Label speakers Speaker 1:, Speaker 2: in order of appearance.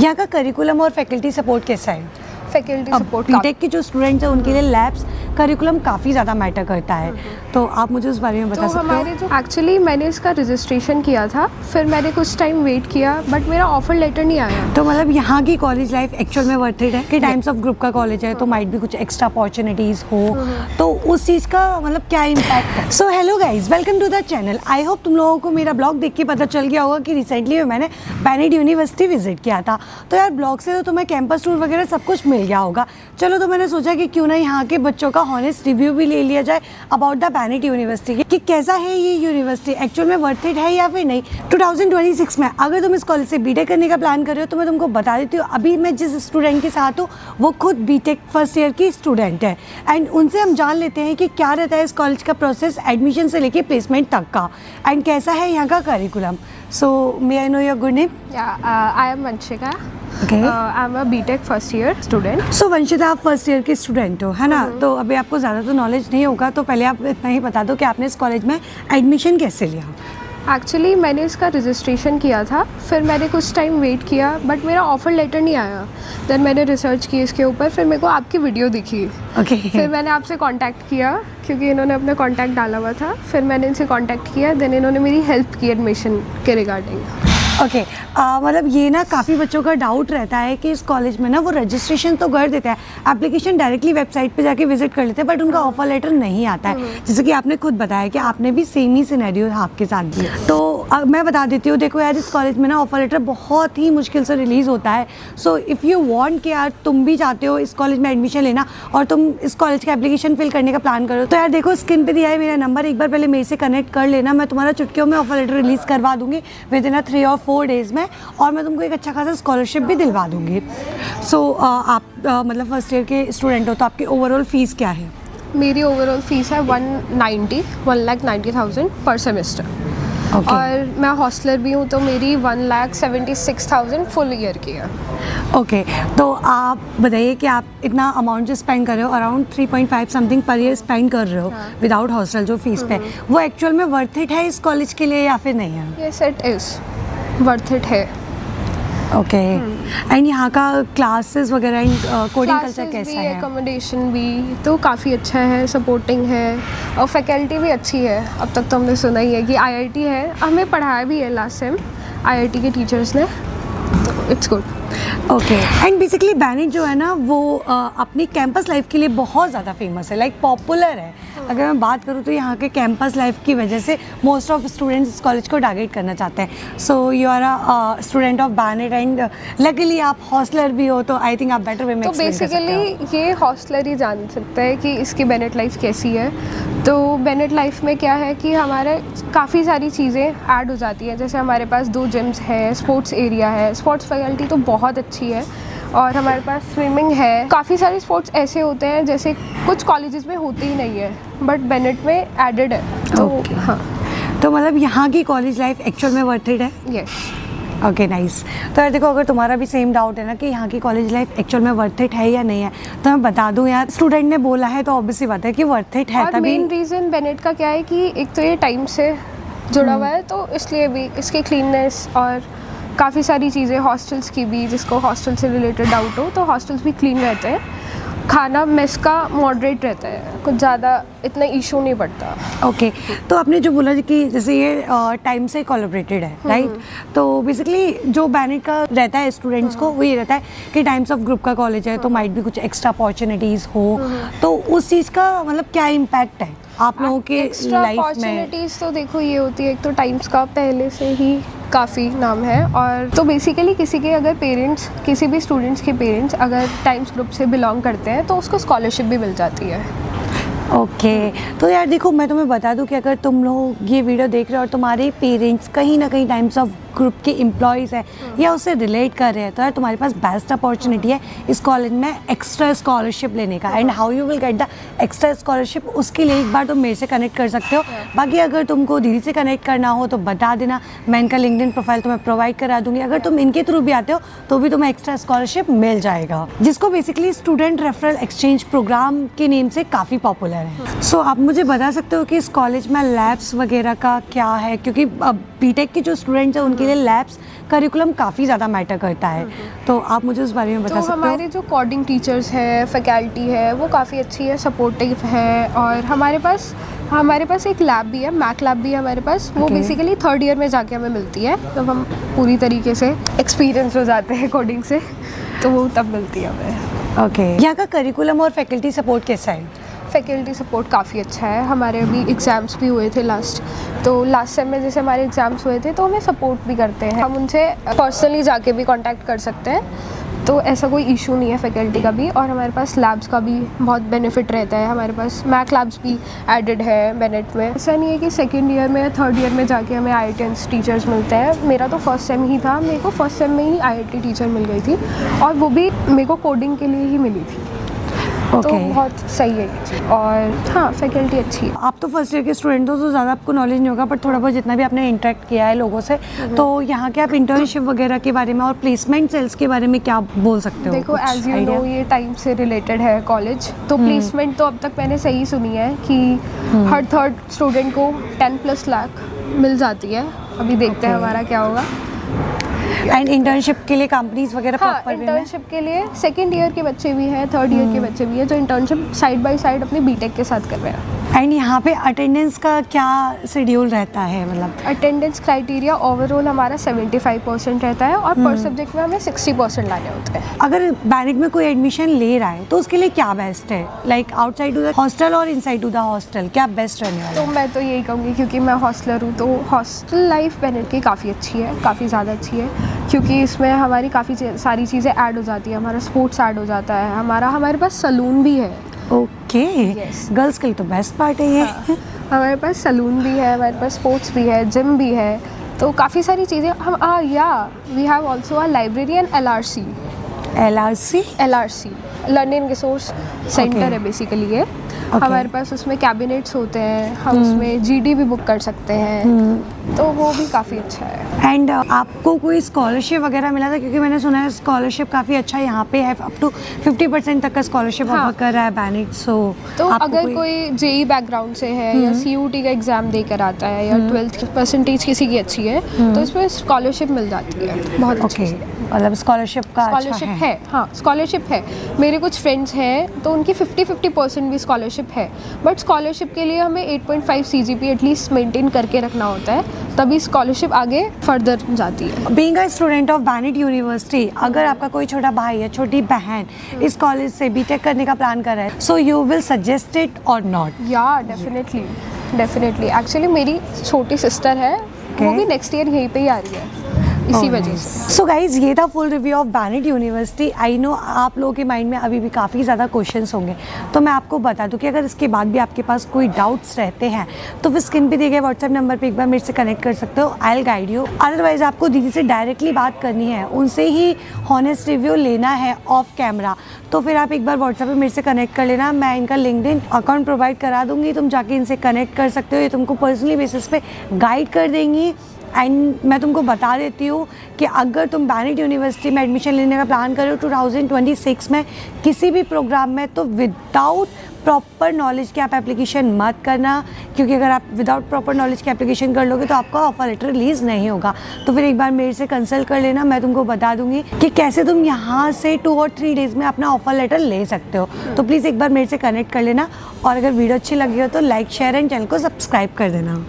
Speaker 1: यहाँ का करिकुलम और फैकल्टी सपोर्ट कैसा है?
Speaker 2: फैकल्टी सपोर्ट
Speaker 1: बीटेक के जो स्टूडेंट्स हैं उनके लिए लैब्स करिकुलम काफ़ी ज़्यादा मैटर करता है, तो आप मुझे उस बारे में बता सकते हो?
Speaker 2: हमारे जो एक्चुअली मैंने इसका रजिस्ट्रेशन किया था, फिर मैंने कुछ टाइम वेट किया बट मेरा ऑफर लेटर नहीं आया।
Speaker 1: तो मतलब यहाँ की कॉलेज लाइफ एक्चुअल में वर्थ इट है कि टाइम्स ऑफ ग्रुप का कॉलेज है तो माइट भी कुछ एक्स्ट्रा अपॉर्चुनिटीज़ हो, तो उस चीज़ का मतलब क्या इम्पैक्ट है? So hello guys, welcome to the channel. I hope तुम लोगों को मेरा ब्लॉग देख के पता चल गया होगा कि रिसेंटली मैंने बेनेट यूनिवर्सिटी विजिट किया था। तो यार ब्लॉग से तो तुम्हें कैंपस टूर वगैरह सब कुछ मिल गया होगा। चलो तो मैंने सोचा कि क्यों ना यहाँ के बच्चों का हॉनेस्ट रिव्यू भी ले लिया जाए अबाउट द बेनेट यूनिवर्सिटी कि कैसा है ये यूनिवर्सिटी, एक्चुअल में वर्थ इट है या फिर नहीं। 2026 में अगर तुम इस कॉलेज से बीटेक करने का प्लान कर रहे हो तो मैं तुमको बता देती हूँ, अभी मैं जिस स्टूडेंट के साथ हूँ वो खुद बीटेक फर्स्ट ईयर की स्टूडेंट है एंड उनसे हम जान लेते हैं कि क्या रहता है इस कॉलेज का प्रोसेस एडमिशन से लेके प्लेसमेंट तक का एंड कैसा है यहाँ का curriculum. So may I know your good name?
Speaker 2: I am Vanshika.
Speaker 1: Okay.
Speaker 2: I am a BTech first year student.
Speaker 1: So Vanshita, आप फर्स्ट ईयर की स्टूडेंट हो, है ना? तो अभी आपको ज़्यादा तो नॉलेज नहीं होगा, तो पहले आप इतना ही बता दो कि आपने इस कॉलेज में एडमिशन कैसे लिया?
Speaker 2: एक्चुअली मैंने इसका रजिस्ट्रेशन किया था, फिर मैंने कुछ टाइम वेट किया बट मेरा ऑफर लेटर नहीं आया। देन मैंने रिसर्च की इसके ऊपर, फिर मेरे को आपकी वीडियो दिखी।
Speaker 1: फिर
Speaker 2: मैंने आपसे कांटेक्ट किया क्योंकि इन्होंने अपना कांटेक्ट डाला हुआ था, फिर मैंने इनसे कांटेक्ट किया, देन इन्होंने मेरी हेल्प की एडमिशन के रिगार्डिंग।
Speaker 1: ओके, मतलब ये ना काफ़ी बच्चों का डाउट रहता है कि इस कॉलेज में ना वो रजिस्ट्रेशन तो कर देते हैं, एप्लीकेशन डायरेक्टली वेबसाइट पे जाके विजिट कर लेते हैं बट उनका ऑफर लेटर नहीं आता है। जैसे कि आपने खुद बताया कि आपने भी सेम ही सिनेरियो आपके साथ भी। तो मैं बता देती हूँ, देखो यार, इस कॉलेज में ना ऑफर लेटर बहुत ही मुश्किल से रिलीज़ होता है। सो इफ़ यू वांट कि यार तुम भी चाहते हो इस कॉलेज में एडमिशन लेना और तुम इस कॉलेज का एप्लीकेशन फिल करने का प्लान करो, तो यार देखो स्क्रीन पे दिया है मेरा नंबर, एक बार पहले मेरे से कनेक्ट कर लेना। मैं तुम्हारा चुटकियों में ऑफर लेटर रिलीज़ करवा दूँगी विद इन 3 और 4 डेज़ में, और मैं तुमको एक अच्छा खासा स्कॉलरशिप भी दिलवा दूँगी। सो आप मतलब फर्स्ट ईयर के स्टूडेंट हो तो आपकी ओवरऑल फ़ीस क्या है?
Speaker 2: मेरी ओवरऑल फीस है 1,90,000 पर सेमेस्टर। और मैं हॉस्टलर भी हूँ तो मेरी 1,76,000 फुल ईयर की है।
Speaker 1: ओके, तो आप बताइए कि आप इतना अमाउंट जो स्पेंड कर रहे हो, around 3.5 something per year spend कर रहे हो विदाउट हॉस्टल जो फीस पे, वो एक्चुअल में वर्थ इट है इस कॉलेज के लिए या फिर नहीं है?
Speaker 2: Yes, it is worth it है।
Speaker 1: ओके, एंड यहाँ का क्लासेस वगैरह एंड कोडिंग कल्चर कैसा है?
Speaker 2: एकोमोडेशन भी तो काफ़ी अच्छा है, सपोर्टिंग है और फैकल्टी भी अच्छी है। अब तक तो हमने सुना ही है कि आईआईटी है, हमें पढ़ाया भी है लास्ट टाइम आईआईटी के टीचर्स ने, तो it's good.
Speaker 1: Okay, and basically Bennett जो है ना वो अपनी कैंपस लाइफ के लिए बहुत ज़्यादा फेमस है, लाइक पॉपुलर है। अगर मैं बात करूँ तो यहाँ के कैंपस लाइफ की वजह से मोस्ट ऑफ स्टूडेंट्स इस कॉलेज को टारगेट करना चाहते हैं। So you are a student of Bennett and luckily आप हॉस्टलर भी हो, तो आई थिंक आप बेटर वे में
Speaker 2: तो बेसिकली ये हॉस्टलर ही जान सकता है कि इसकी बेनेट लाइफ कैसी है। तो बेनेट लाइफ में क्या है कि हमारे काफ़ी सारी चीज़ें ऐड हो जाती हैं, जैसे हमारे पास 2 जिम्स है, स्पोर्ट्स एरिया है, स्पोर्ट्स फैकल्टी तो बहुत अच्छी है, और हमारे पास स्विमिंग है। काफ़ी सारे स्पोर्ट्स ऐसे होते हैं जैसे कुछ कॉलेजेस में होते ही नहीं है बट बेनेट में एडेड है। तो हाँ, तो
Speaker 1: मतलब यहाँ की कॉलेज लाइफ एक्चुअल में वर्थ इट है?
Speaker 2: यस।
Speaker 1: Okay, nice. तो यार देखो, अगर तुम्हारा भी सेम डाउट है ना कि यहाँ की कॉलेज लाइफ एक्चुअल में वर्थ इट है या नहीं है, तो मैं बता दूँ यार, स्टूडेंट ने बोला है तो ऑब्वियसली बात है कि वर्थ इट है।
Speaker 2: और मेन रीज़न बेनेट का क्या है कि एक तो ये टाइम से जुड़ा हुआ है, तो इसलिए भी इसकी क्लीननेस और काफ़ी सारी चीज़ें, हॉस्टल्स की भी, जिसको हॉस्टल से रिलेटेड डाउट हो तो हॉस्टल्स भी क्लीन रहते हैं, खाना मेस का मॉडरेट रहता है, कुछ ज़्यादा इतना इशू नहीं पड़ता।
Speaker 1: ओके, तो आपने जो बोला कि जैसे ये टाइम से कोलैबोरेटेड है, राइट? तो बेसिकली जो बेनेट का रहता है स्टूडेंट्स को वो ये रहता है कि टाइम्स ऑफ ग्रुप का कॉलेज है तो माइट भी कुछ एक्स्ट्रा अपॉर्चुनिटीज़ हो, तो उस चीज़ का मतलब क्या इम्पैक्ट है आप लोगों के लाइफ में?
Speaker 2: अपॉर्चुनिटीज़ तो देखो ये होती है, एक तो टाइम्स का पहले से ही काफ़ी नाम है, और तो बेसिकली किसी के अगर पेरेंट्स, किसी भी स्टूडेंट्स के पेरेंट्स अगर टाइम्स ग्रुप से बिलोंग करते हैं तो उसको स्कॉलरशिप भी मिल जाती है।
Speaker 1: ओके, तो यार देखो, मैं तुम्हें बता दूं कि अगर तुम लोग ये वीडियो देख रहे हो और तुम्हारे पेरेंट्स कहीं ना कहीं टाइम्स ऑफ ग्रुप के एम्प्लॉयज़ हैं या उससे रिलेट कर रहे हैं, तो यार तुम्हारे पास बेस्ट अपॉर्चुनिटी है इस कॉलेज में एक्स्ट्रा स्कॉलरशिप लेने का। And how you will get the extra scholarship, उसके लिए एक बार तुम मेरे से कनेक्ट कर सकते हो। बाकी अगर तुमको दीदी से कनेक्ट करना हो तो बता देना, मैं इनका लिंक्डइन प्रोफाइल तुम्हें प्रोवाइड करा दूंगी। अगर तुम इनके थ्रू भी आते हो तो भी तुम्हें एक्स्ट्रा स्कॉलरशिप मिल जाएगा, जिसको basically student referral exchange program के नेम से काफ़ी पॉपुलर है। सो आप मुझे बता सकते हो कि इस कॉलेज में लैब्स वगैरह का क्या है, क्योंकि बीटेक के जो स्टूडेंट्स हैं उनके के लिए लैब्स करिकुलम काफ़ी ज़्यादा मैटर करता है, तो आप मुझे उस बारे में बता
Speaker 2: तो
Speaker 1: सकते हो?
Speaker 2: हमारे जो कोडिंग टीचर्स हैं, फैकल्टी है, वो काफ़ी अच्छी है, सपोर्टिव है। और हमारे पास एक लैब भी है, मैक लैब भी है हमारे पास। वो
Speaker 1: Okay.
Speaker 2: बेसिकली 3rd ईयर में जाके हमें मिलती है, जब हम पूरी तरीके से एक्सपीरियंस हो जाते हैं कोडिंग से, तो वो तब मिलती है हमें।
Speaker 1: ओके, यहाँ का करिकुलम और फैकल्टी सपोर्ट कैसा है?
Speaker 2: फैकल्टी सपोर्ट काफ़ी अच्छा है। हमारे अभी एग्ज़ाम्स भी हुए थे लास्ट, तो लास्ट सेम में जैसे हमारे एग्ज़ाम्स हुए थे तो हमें सपोर्ट भी करते हैं, हम उनसे पर्सनली जाके भी कांटेक्ट कर सकते हैं, तो ऐसा कोई इशू नहीं है फैकल्टी का भी। और हमारे पास लैब्स का भी बहुत बेनिफिट रहता है, हमारे पास मैक लैब्स भी एडेड है बेनेट में। ऐसा नहीं है कि 2nd ईयर में या 3rd ईयर में जाके हमें IITians टीचर्स मिलते हैं। मेरा तो फर्स्ट सेम ही था, मेरे को फर्स्ट सेम में ही IIT टीचर मिल गई थी, और वो भी मेरे को कोडिंग के लिए ही मिली थी। तो
Speaker 1: Okay.
Speaker 2: बहुत सही है ये चीज़। और हाँ, फैकल्टी अच्छी है।
Speaker 1: आप तो फर्स्ट ईयर के स्टूडेंट हो तो ज़्यादा आपको नॉलेज नहीं होगा, बट थोड़ा बहुत जितना भी आपने इंटरेक्ट किया है लोगों से, तो यहाँ के आप इंटर्नशिप वगैरह के बारे में और प्लेसमेंट सेल्स के बारे में क्या बोल सकते हो?
Speaker 2: देखो,
Speaker 1: कुछ
Speaker 2: एज यू
Speaker 1: idea?
Speaker 2: नो ये टाइम से रिलेटेड है कॉलेज, तो प्लेसमेंट तो अब तक मैंने सही सुनी है कि हर 3rd स्टूडेंट को 10+ लाख मिल जाती है। अभी देखते हैं
Speaker 1: Okay.
Speaker 2: हमारा क्या होगा।
Speaker 1: एंड इंटर्नशिप के लिए कंपनीज वगैरह
Speaker 2: हाँ,
Speaker 1: प्रॉपर वे में?
Speaker 2: इंटर्नशिप के लिए 2nd ईयर के बच्चे भी हैं, 3rd ईयर के बच्चे भी हैं, जो इंटर्नशिप साइड बाय साइड अपनी बीटेक के साथ कर रहे हैं।
Speaker 1: एंड यहाँ पे अटेंडेंस का क्या शेड्यूल रहता है, मतलब?
Speaker 2: अटेंडेंस क्राइटेरिया ओवरऑल हमारा 75% रहता है, और पर सब्जेक्ट में हमें 60% लाने होते हैं।
Speaker 1: अगर बैनिट में कोई एडमिशन ले रहा है तो उसके लिए क्या बेस्ट है, like outside to the hostel और इनसाइड टू द हॉस्टल, क्या बेस्ट रहने वाला
Speaker 2: तो
Speaker 1: है?
Speaker 2: मैं तो यही कहूँगी, क्योंकि मैं हॉस्टलर हूँ, तो हॉस्टल लाइफ बेनेट की काफ़ी अच्छी है, काफ़ी ज़्यादा अच्छी है, क्योंकि इसमें हमारी काफ़ी सारी चीज़ें ऐड हो जाती है। हमारा स्पोर्ट्स ऐड हो जाता है, हमारे पास सलून भी है।
Speaker 1: Okay,
Speaker 2: Yes.
Speaker 1: गर्ल्स के लिए तो बेस्ट पार्ट है ये।
Speaker 2: हमारे पास सलून भी है, हमारे पास स्पोर्ट्स भी है, जिम भी है, तो काफ़ी सारी चीज़ें हम we have also a library and LRC learning resource centre है बेसिकली ये। हमारे पास उसमें कैबिनेट्स होते हैं, हम उसमें GD भी बुक कर सकते हैं, तो वो भी काफ़ी अच्छा है।
Speaker 1: एंड आपको कोई स्कॉलरशिप वगैरह मिला था? क्योंकि मैंने सुना है स्कॉलरशिप काफ़ी अच्छा यहाँ पे है, अप टू 50% तक का स्कॉलरशिप
Speaker 2: हाँ।
Speaker 1: ऑफर कर रहा है बैनिट। सो
Speaker 2: तो अगर कोई JEE बैकग्राउंड से है या CUT का एग्ज़ाम देकर आता है, या 12th परसेंटेज किसी की अच्छी है, तो इसमें स्कॉलरशिप मिल जाती है बहुत अच्छी
Speaker 1: ओके,
Speaker 2: से।
Speaker 1: मतलब स्कॉलरशिप का अच्छा
Speaker 2: स्कॉलरशिप
Speaker 1: है।
Speaker 2: हाँ, स्कॉलरशिप है। मेरे कुछ फ्रेंड्स हैं तो उनकी 50% भी स्कॉलरशिप है, बट स्कॉलरशिप के लिए हमें 8.5 CGP एटलीस्ट मेंटेन करके रखना होता है, तभी स्कॉलरशिप आगे फर्दर जाती है।
Speaker 1: Being a student of Bennett university, अगर आपका कोई छोटा भाई या छोटी बहन इस कॉलेज से बीटेक करने का प्लान कर रहा है, so you will suggest it और नॉट?
Speaker 2: या डेफिनेटली एक्चुअली मेरी छोटी सिस्टर है, वो भी नेक्स्ट ईयर यहीं पे ही आ रही है, इसी वजह से।
Speaker 1: सो गाइज, ये था full review of Bennett university. I know आप लोगों के माइंड में अभी भी काफ़ी ज़्यादा क्वेश्चंस होंगे, तो मैं आपको बता दूं कि अगर इसके बाद भी आपके पास कोई डाउट्स रहते हैं तो फिर स्क्रीन पे दिए गए व्हाट्सएप नंबर पे एक बार मेरे से कनेक्ट कर सकते हो, I will guide you. Otherwise आपको दीदी से डायरेक्टली बात करनी है, उनसे ही हॉनेस्ट रिव्यू लेना है ऑफ कैमरा, तो फिर आप एक बार व्हाट्सएप पे मेरे से कनेक्ट कर लेना। मैं इनका लिंक्डइन अकाउंट प्रोवाइड करा दूंगी, तुम जाके इनसे कनेक्ट कर सकते हो, ये तुमको पर्सनली बेसिस पे गाइड कर देंगी। एंड मैं तुमको बता देती हूँ कि अगर तुम बैनिट यूनिवर्सिटी में एडमिशन लेने का प्लान करो 2026 में किसी भी प्रोग्राम में, तो विदाउट प्रॉपर नॉलेज के आप एप्लीकेशन मत करना, क्योंकि अगर आप विदाउट प्रॉपर नॉलेज के एप्लीकेशन कर लोगे तो आपका ऑफर लेटर रिलीज़ नहीं होगा। तो फिर एक बार मेरे से कंसल्ट कर लेना, मैं तुमको बता दूंगी कि कैसे तुम यहाँ से 2 और 3 डेज़ में अपना ऑफर लेटर ले सकते हो। तो प्लीज़ एक बार मेरे से कनेक्ट कर लेना, और अगर वीडियो अच्छी लगी हो तो लाइक, शेयर एंड चैनल को सब्सक्राइब कर देना।